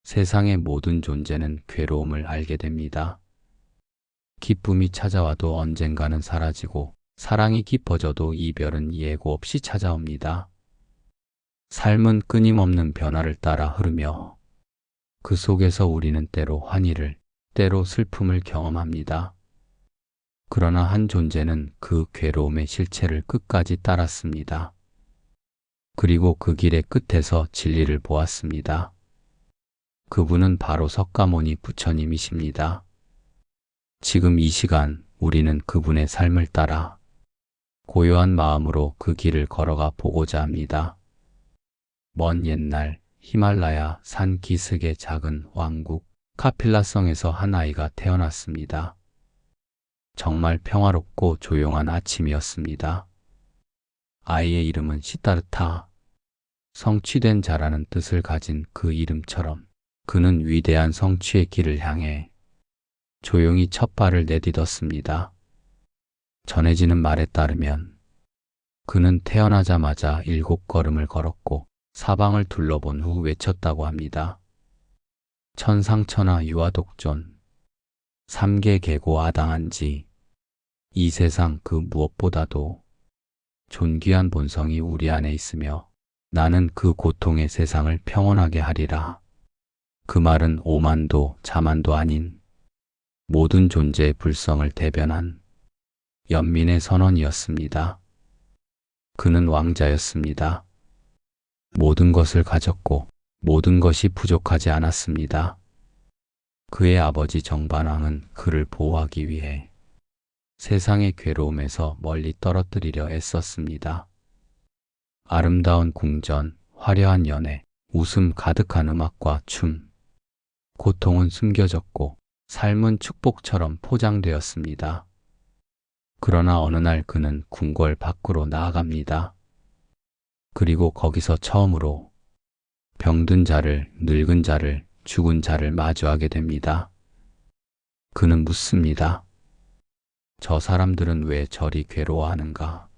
세상의 모든 존재는 괴로움을 알게 됩니다. 기쁨이 찾아와도 언젠가는 사라지고 사랑이 깊어져도 이별은 예고 없이 찾아옵니다. 삶은 끊임없는 변화를 따라 흐르며 그 속에서 우리는 때로 환희를, 때로 슬픔을 경험합니다. 그러나 한 존재는 그 괴로움의 실체를 끝까지 따랐습니다. 그리고 그 길의 끝에서 진리를 보았습니다. 그분은 바로 석가모니 부처님이십니다. 지금 이 시간 우리는 그분의 삶을 따라 고요한 마음으로 그 길을 걸어가 보고자 합니다. 먼 옛날 히말라야 산 기슭의 작은 왕국 카필라성에서 한 아이가 태어났습니다. 정말 평화롭고 조용한 아침이었습니다. 아이의 이름은 시타르타. 성취된 자라는 뜻을 가진 그 이름처럼 그는 위대한 성취의 길을 향해 조용히 첫 발을 내딛었습니다. 전해지는 말에 따르면 그는 태어나자마자 7걸음을 걸었고 사방을 둘러본 후 외쳤다고 합니다. 천상천하 유아독존, 삼계계고 아당한지, 이 세상 그 무엇보다도 존귀한 본성이 우리 안에 있으며 나는 그 고통의 세상을 평온하게 하리라. 그 말은 오만도 자만도 아닌 모든 존재의 불성을 대변한 연민의 선언이었습니다. 그는 왕자였습니다. 모든 것을 가졌고 모든 것이 부족하지 않았습니다. 그의 아버지 정반왕은 그를 보호하기 위해 세상의 괴로움에서 멀리 떨어뜨리려 애썼습니다. 아름다운 궁전, 화려한 연애, 웃음 가득한 음악과 춤, 고통은 숨겨졌고 삶은 축복처럼 포장되었습니다. 그러나 어느 날 그는 궁궐 밖으로 나아갑니다. 그리고 거기서 처음으로 병든 자를, 늙은 자를, 죽은 자를 마주하게 됩니다. 그는 묻습니다. 저 사람들은 왜 저리 괴로워하는가?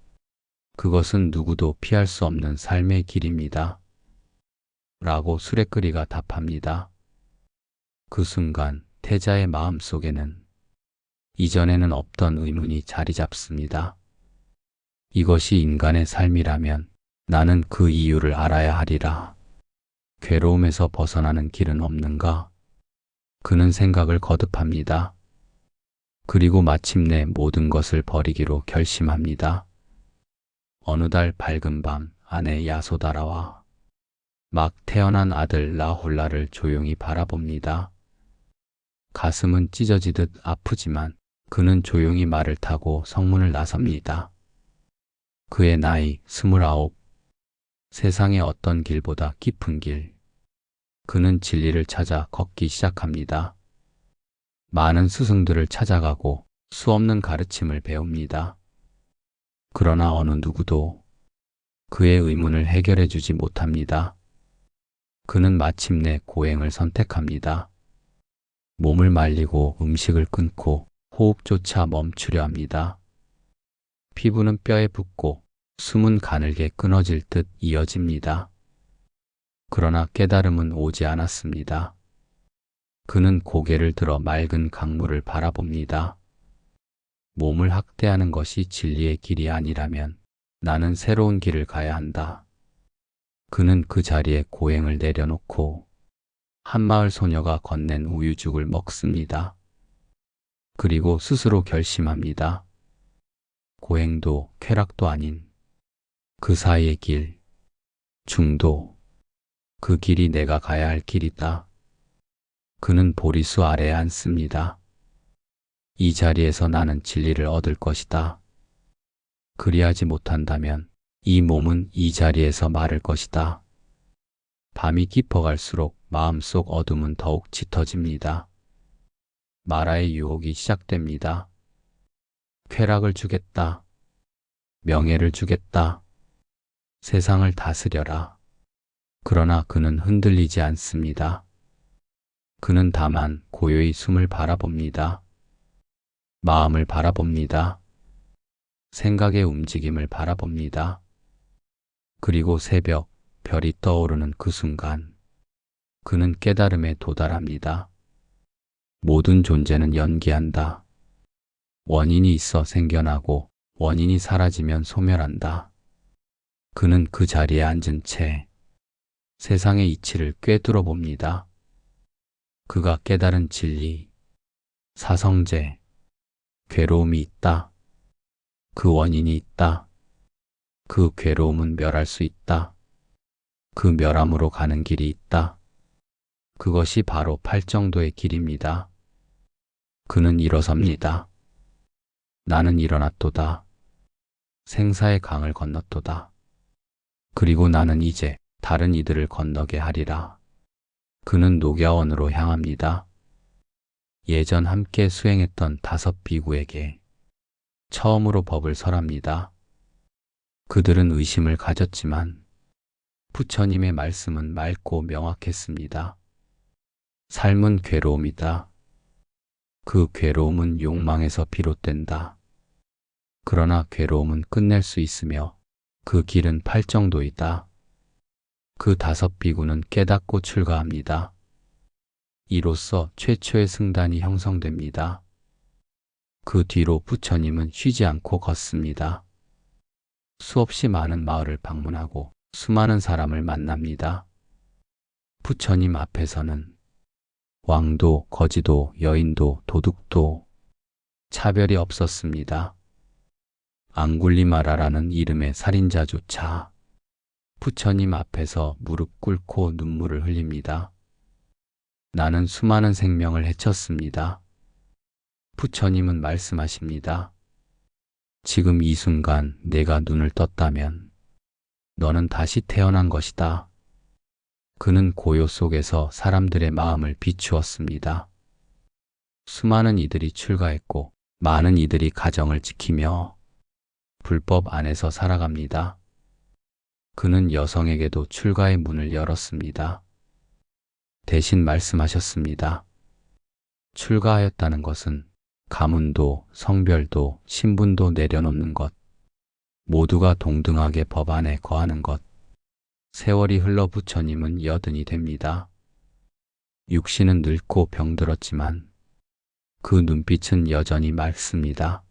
그것은 누구도 피할 수 없는 삶의 길입니다. 라고 수레끌이가 답합니다. 그 순간 태자의 마음 속에는 이전에는 없던 의문이 자리 잡습니다. 이것이 인간의 삶이라면 나는 그 이유를 알아야 하리라. 괴로움에서 벗어나는 길은 없는가? 그는 생각을 거듭합니다. 그리고 마침내 모든 것을 버리기로 결심합니다. 어느 달 밝은 밤 아내 야소다라와 막 태어난 아들 라홀라를 조용히 바라봅니다. 가슴은 찢어지듯 아프지만 그는 조용히 말을 타고 성문을 나섭니다. 그의 나이 29. 세상의 어떤 길보다 깊은 길. 그는 진리를 찾아 걷기 시작합니다. 많은 스승들을 찾아가고 수없는 가르침을 배웁니다. 그러나 어느 누구도 그의 의문을 해결해 주지 못합니다. 그는 마침내 고행을 선택합니다. 몸을 말리고 음식을 끊고 호흡조차 멈추려 합니다. 피부는 뼈에 붙고 숨은 가늘게 끊어질 듯 이어집니다. 그러나 깨달음은 오지 않았습니다. 그는 고개를 들어 맑은 강물을 바라봅니다. 몸을 학대하는 것이 진리의 길이 아니라면 나는 새로운 길을 가야 한다. 그는 그 자리에 고행을 내려놓고 한마을 소녀가 건넨 우유죽을 먹습니다. 그리고 스스로 결심합니다. 고행도 쾌락도 아닌 그 사이의 길, 중도, 그 길이 내가 가야 할 길이다. 그는 보리수 아래에 앉습니다. 이 자리에서 나는 진리를 얻을 것이다. 그리하지 못한다면 이 몸은 이 자리에서 마를 것이다. 밤이 깊어갈수록 마음속 어둠은 더욱 짙어집니다. 마라의 유혹이 시작됩니다. 쾌락을 주겠다. 명예를 주겠다. 세상을 다스려라. 그러나 그는 흔들리지 않습니다. 그는 다만 고요히 숨을 바라봅니다. 마음을 바라봅니다. 생각의 움직임을 바라봅니다. 그리고 새벽 별이 떠오르는 그 순간 그는 깨달음에 도달합니다. 모든 존재는 연기한다. 원인이 있어 생겨나고 원인이 사라지면 소멸한다. 그는 그 자리에 앉은 채 세상의 이치를 꿰뚫어 봅니다. 그가 깨달은 진리, 사성제, 괴로움이 있다. 그 원인이 있다. 그 괴로움은 멸할 수 있다. 그 멸함으로 가는 길이 있다. 그것이 바로 팔정도의 길입니다. 그는 일어섭니다. 나는 일어났도다. 생사의 강을 건넜도다. 그리고 나는 이제 다른 이들을 건너게 하리라. 그는 녹야원으로 향합니다. 예전 함께 수행했던 5 비구에게 처음으로 법을 설합니다. 그들은 의심을 가졌지만 부처님의 말씀은 맑고 명확했습니다. 삶은 괴로움이다. 그 괴로움은 욕망에서 비롯된다. 그러나 괴로움은 끝낼 수 있으며 그 길은 팔정도이다. 그 5 비구는 깨닫고 출가합니다. 이로써 최초의 승단이 형성됩니다. 그 뒤로 부처님은 쉬지 않고 걷습니다. 수없이 많은 마을을 방문하고 수많은 사람을 만납니다. 부처님 앞에서는 왕도, 거지도, 여인도, 도둑도 차별이 없었습니다. 앙굴리마라라는 이름의 살인자조차 부처님 앞에서 무릎 꿇고 눈물을 흘립니다. 나는 수많은 생명을 해쳤습니다. 부처님은 말씀하십니다. 지금 이 순간 내가 눈을 떴다면 너는 다시 태어난 것이다. 그는 고요 속에서 사람들의 마음을 비추었습니다. 수많은 이들이 출가했고 많은 이들이 가정을 지키며 불법 안에서 살아갑니다. 그는 여성에게도 출가의 문을 열었습니다. 대신 말씀하셨습니다. 출가하였다는 것은 가문도, 성별도, 신분도 내려놓는 것, 모두가 동등하게 법 안에 거하는 것. 세월이 흘러 부처님은 80이 됩니다. 육신은 늙고 병들었지만 그 눈빛은 여전히 맑습니다.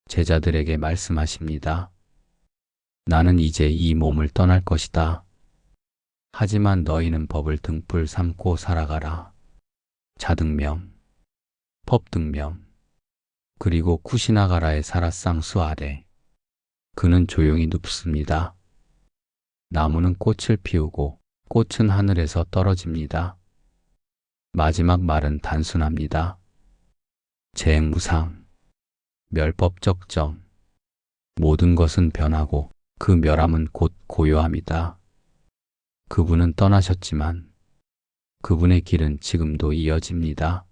제자들에게 말씀하십니다. 나는 이제 이 몸을 떠날 것이다. 하지만 너희는 법을 등불 삼고 살아가라. 자등명, 법등명, 그리고 쿠시나가라의 사라쌍수 아래 그는 조용히 눕습니다. 나무는 꽃을 피우고 꽃은 하늘에서 떨어집니다. 마지막 말은 단순합니다. 재행무상, 멸법적정, 모든 것은 변하고 그 멸함은 곧 고요함이다. 그분은 떠나셨지만 그분의 길은 지금도 이어집니다.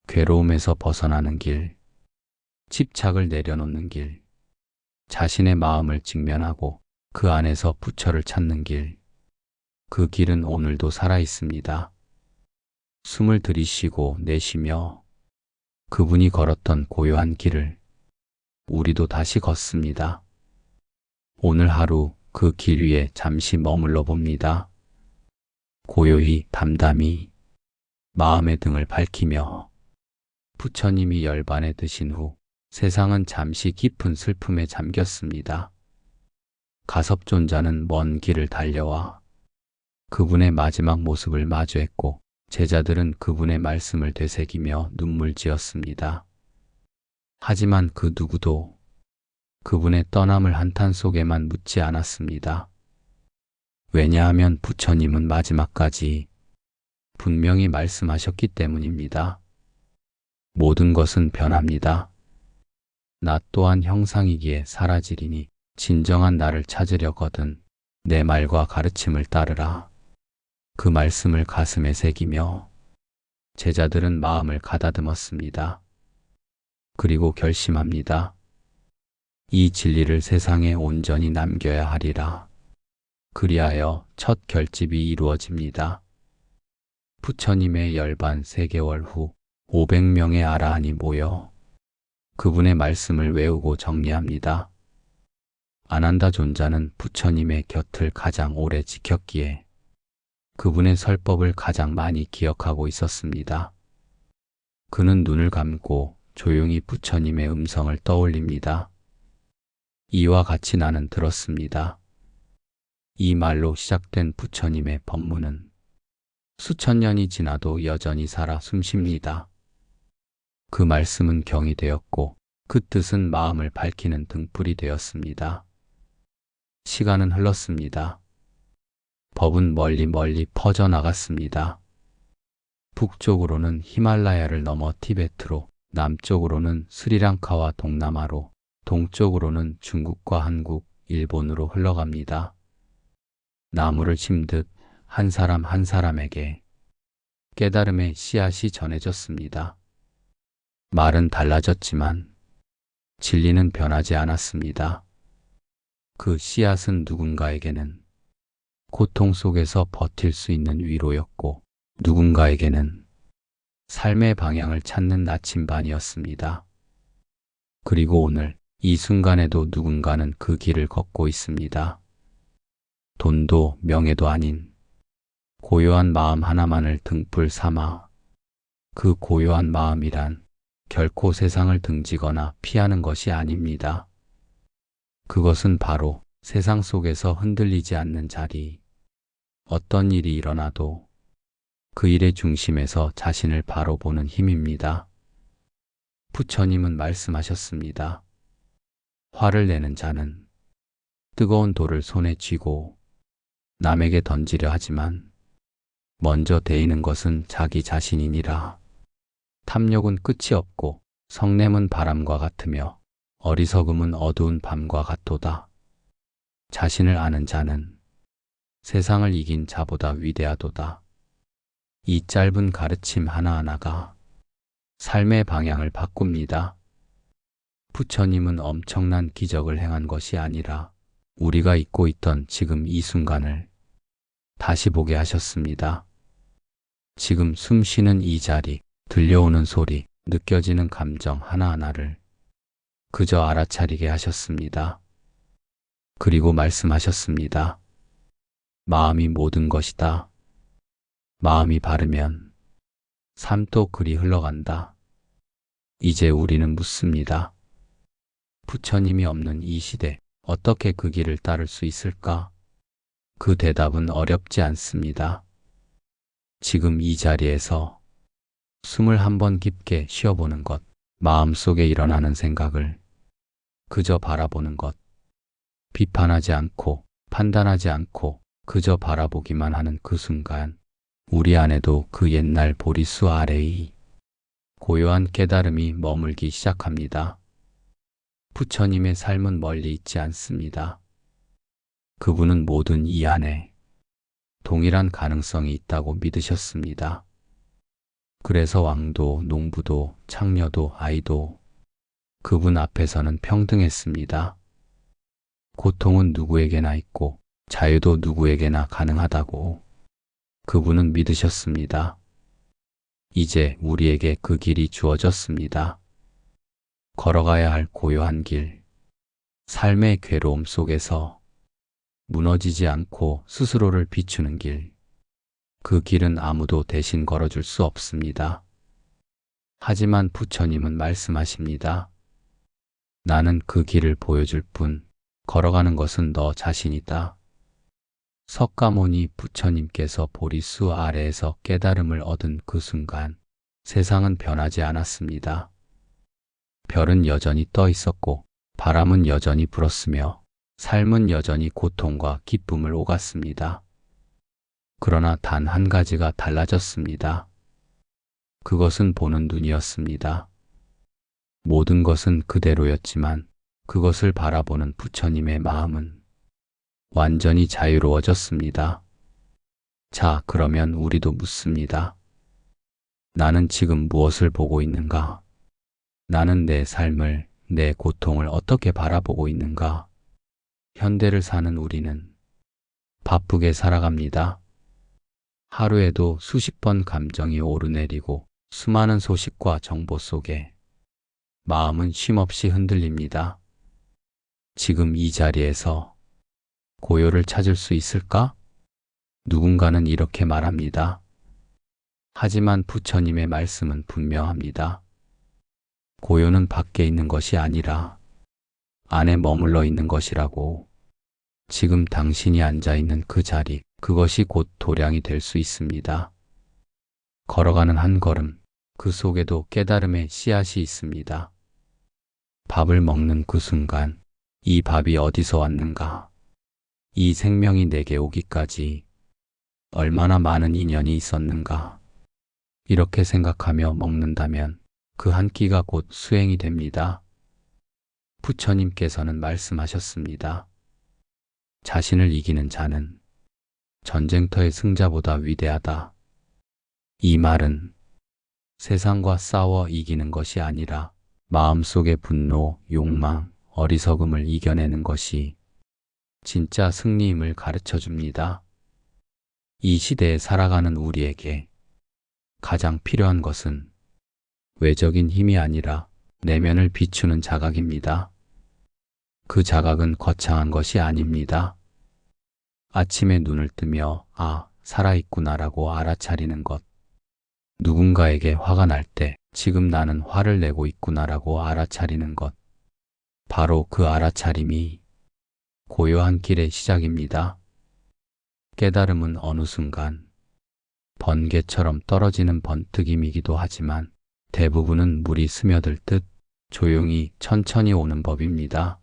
괴로움에서 벗어나는 길, 집착을 내려놓는 길, 자신의 마음을 직면하고 그 안에서 부처를 찾는 길, 그 길은 오늘도 살아 있습니다. 숨을 들이쉬고 내쉬며 그분이 걸었던 고요한 길을 우리도 다시 걷습니다. 오늘 하루 그 길 위에 잠시 머물러 봅니다. 고요히 담담히 마음의 등을 밝히며 부처님이 열반에 드신 후 세상은 잠시 깊은 슬픔에 잠겼습니다. 가섭존자는 먼 길을 달려와 그분의 마지막 모습을 마주했고 제자들은 그분의 말씀을 되새기며 눈물 지었습니다. 하지만 그 누구도 그분의 떠남을 한탄 속에만 묻지 않았습니다. 왜냐하면 부처님은 마지막까지 분명히 말씀하셨기 때문입니다. 모든 것은 변합니다. 나 또한 형상이기에 사라지리니 진정한 나를 찾으려거든 내 말과 가르침을 따르라. 그 말씀을 가슴에 새기며 제자들은 마음을 가다듬었습니다. 그리고 결심합니다. 이 진리를 세상에 온전히 남겨야 하리라. 그리하여 첫 결집이 이루어집니다. 부처님의 열반 3개월 후 500명의 아라한이 모여 그분의 말씀을 외우고 정리합니다. 아난다 존자는 부처님의 곁을 가장 오래 지켰기에 그분의 설법을 가장 많이 기억하고 있었습니다. 그는 눈을 감고 조용히 부처님의 음성을 떠올립니다. 이와 같이 나는 들었습니다. 이 말로 시작된 부처님의 법문은 수천 년이 지나도 여전히 살아 숨쉽니다. 그 말씀은 경이 되었고 그 뜻은 마음을 밝히는 등불이 되었습니다. 시간은 흘렀습니다. 법은 멀리 멀리 퍼져나갔습니다. 북쪽으로는 히말라야를 넘어 티베트로, 남쪽으로는 스리랑카와 동남아로, 동쪽으로는 중국과 한국, 일본으로 흘러갑니다. 나무를 심듯 한 사람 한 사람에게 깨달음의 씨앗이 전해졌습니다. 말은 달라졌지만 진리는 변하지 않았습니다. 그 씨앗은 누군가에게는 고통 속에서 버틸 수 있는 위로였고 누군가에게는 삶의 방향을 찾는 나침반이었습니다. 그리고 오늘 이 순간에도 누군가는 그 길을 걷고 있습니다. 돈도 명예도 아닌 고요한 마음 하나만을 등불 삼아. 그 고요한 마음이란 결코 세상을 등지거나 피하는 것이 아닙니다. 그것은 바로 세상 속에서 흔들리지 않는 자리. 어떤 일이 일어나도 그 일의 중심에서 자신을 바로 보는 힘입니다. 부처님은 말씀하셨습니다. 화를 내는 자는 뜨거운 돌을 손에 쥐고 남에게 던지려 하지만 먼저 데이는 것은 자기 자신이니라. 탐욕은 끝이 없고 성냄은 바람과 같으며 어리석음은 어두운 밤과 같도다. 자신을 아는 자는 세상을 이긴 자보다 위대하도다. 이 짧은 가르침 하나하나가 삶의 방향을 바꿉니다. 부처님은 엄청난 기적을 행한 것이 아니라 우리가 잊고 있던 지금 이 순간을 다시 보게 하셨습니다. 지금 숨 쉬는 이 자리, 들려오는 소리, 느껴지는 감정 하나하나를 그저 알아차리게 하셨습니다. 그리고 말씀하셨습니다. 마음이 모든 것이다. 마음이 바르면 삶도 그리 흘러간다. 이제 우리는 묻습니다. 부처님이 없는 이 시대, 어떻게 그 길을 따를 수 있을까? 그 대답은 어렵지 않습니다. 지금 이 자리에서 숨을 한번 깊게 쉬어보는 것, 마음속에 일어나는 생각을 그저 바라보는 것, 비판하지 않고 판단하지 않고 그저 바라보기만 하는 그 순간, 우리 안에도 그 옛날 보리수 아래의 고요한 깨달음이 머물기 시작합니다. 부처님의 삶은 멀리 있지 않습니다. 그분은 모든 이 안에 동일한 가능성이 있다고 믿으셨습니다. 그래서 왕도, 농부도, 창녀도, 아이도 그분 앞에서는 평등했습니다. 고통은 누구에게나 있고 자유도 누구에게나 가능하다고 그분은 믿으셨습니다. 이제 우리에게 그 길이 주어졌습니다. 걸어가야 할 고요한 길, 삶의 괴로움 속에서 무너지지 않고 스스로를 비추는 길. 그 길은 아무도 대신 걸어줄 수 없습니다. 하지만 부처님은 말씀하십니다. 나는 그 길을 보여줄 뿐, 걸어가는 것은 너 자신이다. 석가모니 부처님께서 보리수 아래에서 깨달음을 얻은 그 순간, 세상은 변하지 않았습니다. 별은 여전히 떠 있었고, 바람은 여전히 불었으며, 삶은 여전히 고통과 기쁨을 오갔습니다. 그러나 단 한 가지가 달라졌습니다. 그것은 보는 눈이었습니다. 모든 것은 그대로였지만 그것을 바라보는 부처님의 마음은 완전히 자유로워졌습니다. 자, 그러면 우리도 묻습니다. 나는 지금 무엇을 보고 있는가? 나는 내 삶을, 내 고통을 어떻게 바라보고 있는가? 현대를 사는 우리는 바쁘게 살아갑니다. 하루에도 수십 번 감정이 오르내리고 수많은 소식과 정보 속에 마음은 쉼없이 흔들립니다. 지금 이 자리에서 고요를 찾을 수 있을까? 누군가는 이렇게 말합니다. 하지만 부처님의 말씀은 분명합니다. 고요는 밖에 있는 것이 아니라 안에 머물러 있는 것이라고. 지금 당신이 앉아 있는 그 자리, 그것이 곧 도량이 될 수 있습니다. 걸어가는 한 걸음, 그 속에도 깨달음의 씨앗이 있습니다. 밥을 먹는 그 순간, 이 밥이 어디서 왔는가? 이 생명이 내게 오기까지 얼마나 많은 인연이 있었는가? 이렇게 생각하며 먹는다면 그 한 끼가 곧 수행이 됩니다. 부처님께서는 말씀하셨습니다. 자신을 이기는 자는 전쟁터의 승자보다 위대하다. 이 말은 세상과 싸워 이기는 것이 아니라 마음속의 분노, 욕망, 어리석음을 이겨내는 것이 진짜 승리임을 가르쳐 줍니다. 이 시대에 살아가는 우리에게 가장 필요한 것은 외적인 힘이 아니라 내면을 비추는 자각입니다. 그 자각은 거창한 것이 아닙니다. 아침에 눈을 뜨며 살아있구나라고 알아차리는 것. 누군가에게 화가 날 때 지금 나는 화를 내고 있구나라고 알아차리는 것. 바로 그 알아차림이 고요한 길의 시작입니다. 깨달음은 어느 순간 번개처럼 떨어지는 번뜩임이기도 하지만 대부분은 물이 스며들 듯 조용히 천천히 오는 법입니다.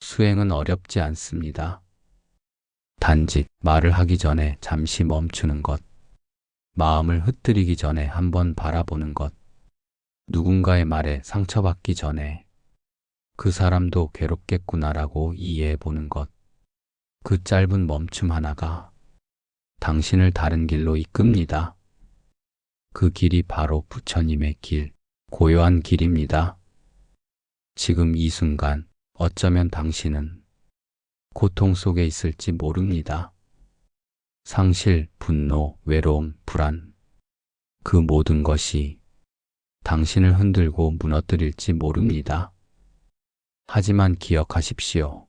수행은 어렵지 않습니다. 단지 말을 하기 전에 잠시 멈추는 것, 마음을 흩뜨리기 전에 한번 바라보는 것, 누군가의 말에 상처받기 전에 그 사람도 괴롭겠구나라고 이해해 보는 것, 그 짧은 멈춤 하나가 당신을 다른 길로 이끕니다. 그 길이 바로 부처님의 길, 고요한 길입니다. 지금 이 순간 어쩌면 당신은 고통 속에 있을지 모릅니다. 상실, 분노, 외로움, 불안, 그 모든 것이 당신을 흔들고 무너뜨릴지 모릅니다. 하지만 기억하십시오.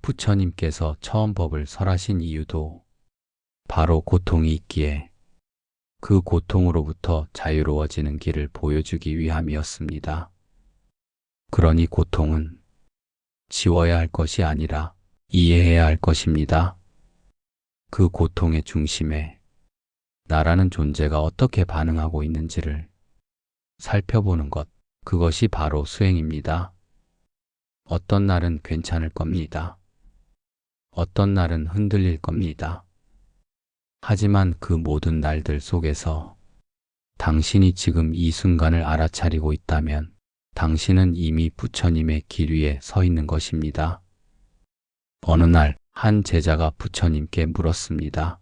부처님께서 처음 법을 설하신 이유도 바로 고통이 있기에 그 고통으로부터 자유로워지는 길을 보여주기 위함이었습니다. 그러니 고통은 지워야 할 것이 아니라 이해해야 할 것입니다. 그 고통의 중심에 나라는 존재가 어떻게 반응하고 있는지를 살펴보는 것, 그것이 바로 수행입니다. 어떤 날은 괜찮을 겁니다. 어떤 날은 흔들릴 겁니다. 하지만 그 모든 날들 속에서 당신이 지금 이 순간을 알아차리고 있다면 당신은 이미 부처님의 길 위에 서 있는 것입니다. 어느 날 한 제자가 부처님께 물었습니다.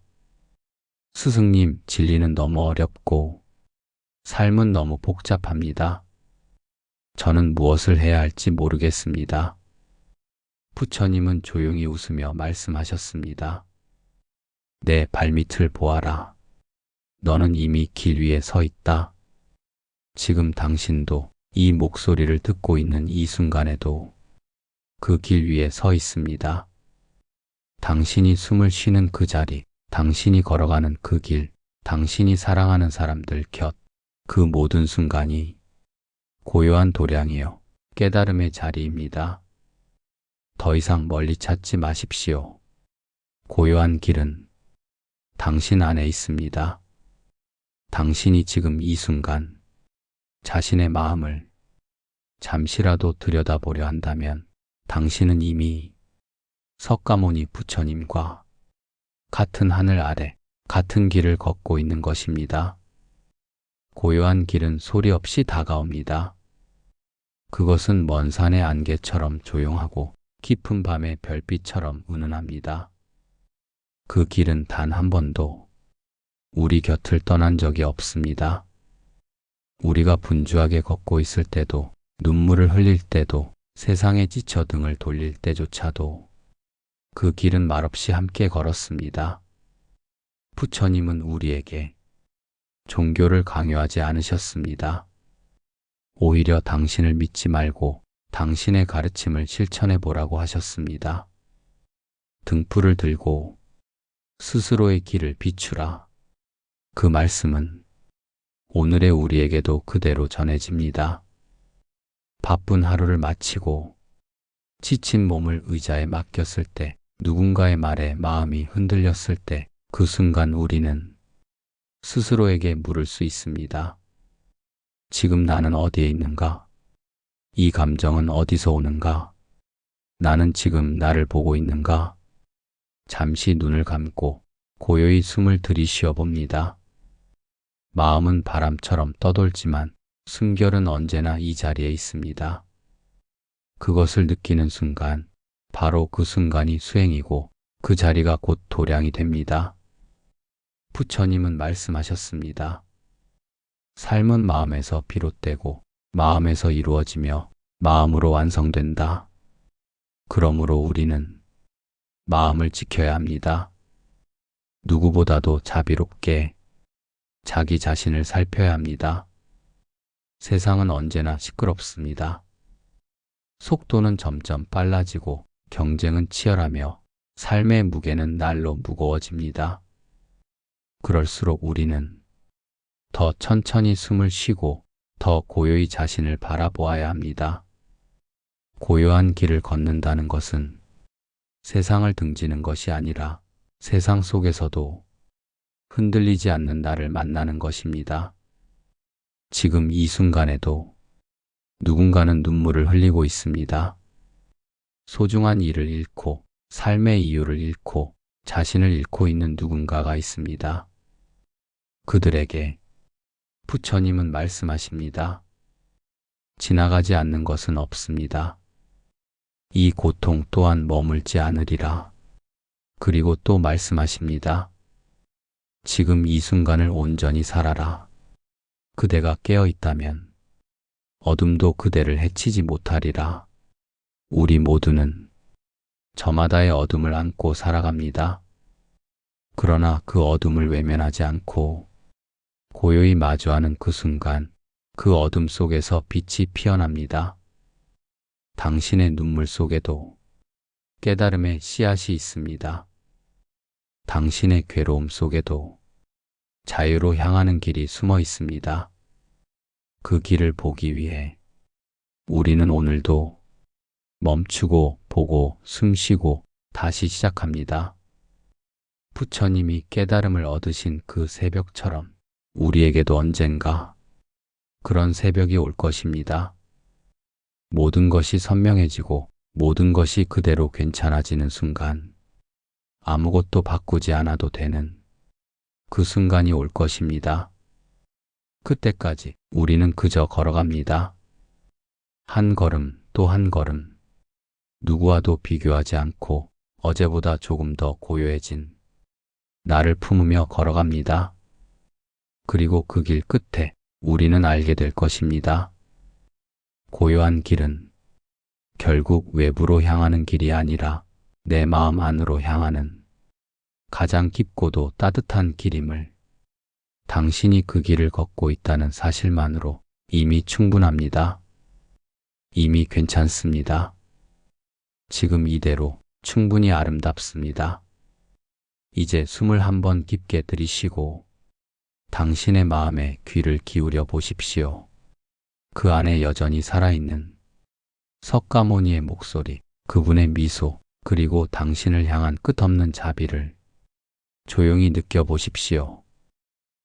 스승님, 진리는 너무 어렵고 삶은 너무 복잡합니다. 저는 무엇을 해야 할지 모르겠습니다. 부처님은 조용히 웃으며 말씀하셨습니다. 내 발밑을 보아라. 너는 이미 길 위에 서 있다. 지금 당신도 이 목소리를 듣고 있는 이 순간에도 그 길 위에 서 있습니다. 당신이 숨을 쉬는 그 자리, 당신이 걸어가는 그 길, 당신이 사랑하는 사람들 곁, 그 모든 순간이 고요한 도량이요, 깨달음의 자리입니다. 더 이상 멀리 찾지 마십시오. 고요한 길은 당신 안에 있습니다. 당신이 지금 이 순간 자신의 마음을 잠시라도 들여다보려 한다면 당신은 이미 석가모니 부처님과 같은 하늘 아래 같은 길을 걷고 있는 것입니다. 고요한 길은 소리 없이 다가옵니다. 그것은 먼 산의 안개처럼 조용하고 깊은 밤의 별빛처럼 은은합니다. 그 길은 단 한 번도 우리 곁을 떠난 적이 없습니다. 우리가 분주하게 걷고 있을 때도, 눈물을 흘릴 때도, 세상에 지쳐 등을 돌릴 때조차도 그 길은 말없이 함께 걸었습니다. 부처님은 우리에게 종교를 강요하지 않으셨습니다. 오히려 당신을 믿지 말고 당신의 가르침을 실천해 보라고 하셨습니다. 등불을 들고 스스로의 길을 비추라. 그 말씀은 오늘의 우리에게도 그대로 전해집니다. 바쁜 하루를 마치고 지친 몸을 의자에 맡겼을 때, 누군가의 말에 마음이 흔들렸을 때, 그 순간 우리는 스스로에게 물을 수 있습니다. 지금 나는 어디에 있는가? 이 감정은 어디서 오는가? 나는 지금 나를 보고 있는가? 잠시 눈을 감고 고요히 숨을 들이쉬어 봅니다. 마음은 바람처럼 떠돌지만 숨결은 언제나 이 자리에 있습니다. 그것을 느끼는 순간, 바로 그 순간이 수행이고 그 자리가 곧 도량이 됩니다. 부처님은 말씀하셨습니다. 삶은 마음에서 비롯되고 마음에서 이루어지며 마음으로 완성된다. 그러므로 우리는 마음을 지켜야 합니다. 누구보다도 자비롭게 자기 자신을 살펴야 합니다. 세상은 언제나 시끄럽습니다. 속도는 점점 빨라지고 경쟁은 치열하며 삶의 무게는 날로 무거워집니다. 그럴수록 우리는 더 천천히 숨을 쉬고 더 고요히 자신을 바라보아야 합니다. 고요한 길을 걷는다는 것은 세상을 등지는 것이 아니라 세상 속에서도 흔들리지 않는 나를 만나는 것입니다. 지금 이 순간에도 누군가는 눈물을 흘리고 있습니다. 소중한 일을 잃고 삶의 이유를 잃고 자신을 잃고 있는 누군가가 있습니다. 그들에게 부처님은 말씀하십니다. 지나가지 않는 것은 없습니다. 이 고통 또한 머물지 않으리라. 그리고 또 말씀하십니다. 지금 이 순간을 온전히 살아라. 그대가 깨어 있다면 어둠도 그대를 해치지 못하리라. 우리 모두는 저마다의 어둠을 안고 살아갑니다. 그러나 그 어둠을 외면하지 않고 고요히 마주하는 그 순간, 그 어둠 속에서 빛이 피어납니다. 당신의 눈물 속에도 깨달음의 씨앗이 있습니다. 당신의 괴로움 속에도 자유로 향하는 길이 숨어 있습니다. 그 길을 보기 위해 우리는 오늘도 멈추고 보고 숨쉬고 다시 시작합니다. 부처님이 깨달음을 얻으신 그 새벽처럼 우리에게도 언젠가 그런 새벽이 올 것입니다. 모든 것이 선명해지고 모든 것이 그대로 괜찮아지는 순간, 아무것도 바꾸지 않아도 되는 그 순간이 올 것입니다. 그때까지 우리는 그저 걸어갑니다. 한 걸음 또 한 걸음, 누구와도 비교하지 않고 어제보다 조금 더 고요해진 나를 품으며 걸어갑니다. 그리고 그 길 끝에 우리는 알게 될 것입니다. 고요한 길은 결국 외부로 향하는 길이 아니라 내 마음 안으로 향하는 가장 깊고도 따뜻한 길임을, 당신이 그 길을 걷고 있다는 사실만으로 이미 충분합니다. 이미 괜찮습니다. 지금 이대로 충분히 아름답습니다. 이제 숨을 한번 깊게 들이쉬고 당신의 마음에 귀를 기울여 보십시오. 그 안에 여전히 살아있는 석가모니의 목소리, 그분의 미소, 그리고 당신을 향한 끝없는 자비를 조용히 느껴보십시오.